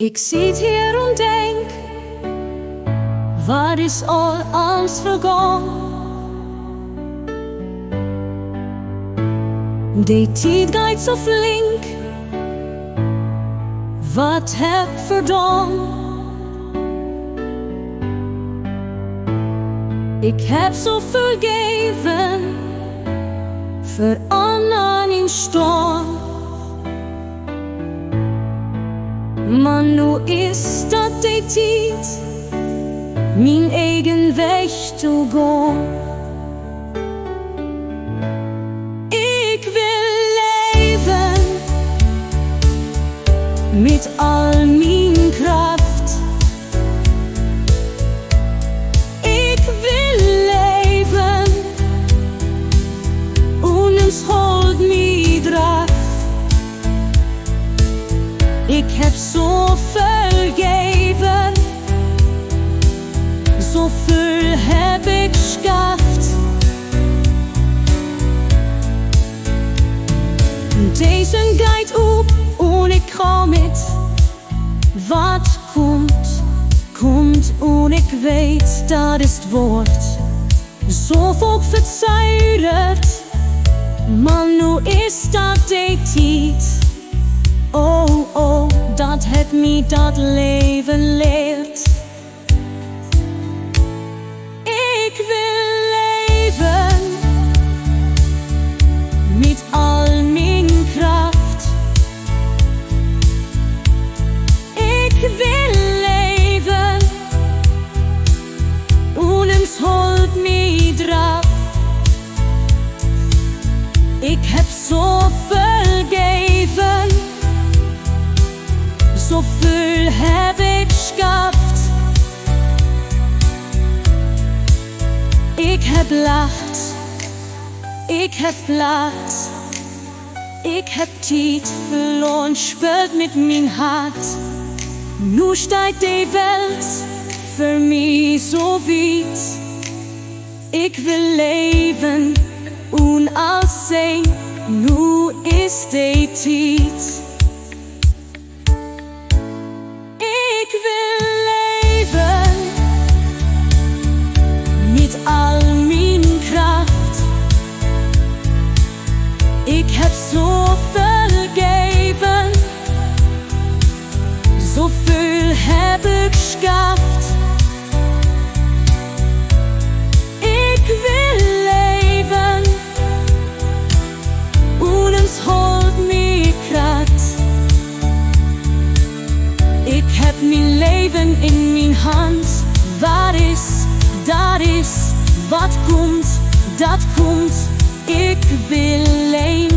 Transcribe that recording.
Ik zit hier en denk, wat is al alles vergaan? Die tijd gaat zo flink, wat heb verdaan? Ik heb zoveel gegeven, voor anderen in staan. Maar nu is dat de tijd, mijn eigen weg te gaan. Ik wil leven met al mijn kracht. Ik wil leven en es holt mij draag. Ik heb zoveel gegeven, zoveel heb ik geschaft. Deze gaat op en ik ga met. Wat komt, komt en ik weet dat is het woord. Zoveel verzuiderd, maar nu is dat de tijd. Oh, oh, dat het me dat leven leert. Ik wil leven met al mijn kracht. Ik wil leven en es holt mij draf. Ik heb zoveel gegeven, zoveel heb ik geschaft. Ik heb lacht, ik heb plaats. Ik heb tijd verloren, speelt met mijn hart. Nu staat de wereld voor mij zo wijd. Ik wil leven en als zing, nu is de tijd. Ik wil leven met al mijn kracht. Ik heb zoveel gegeven, zoveel heb ik geschaft. Ik wil leven en es holt mij kracht. Ik heb mijn leven in mijn hand. Wat is, dat is, wat komt, dat komt. Ik wil leven.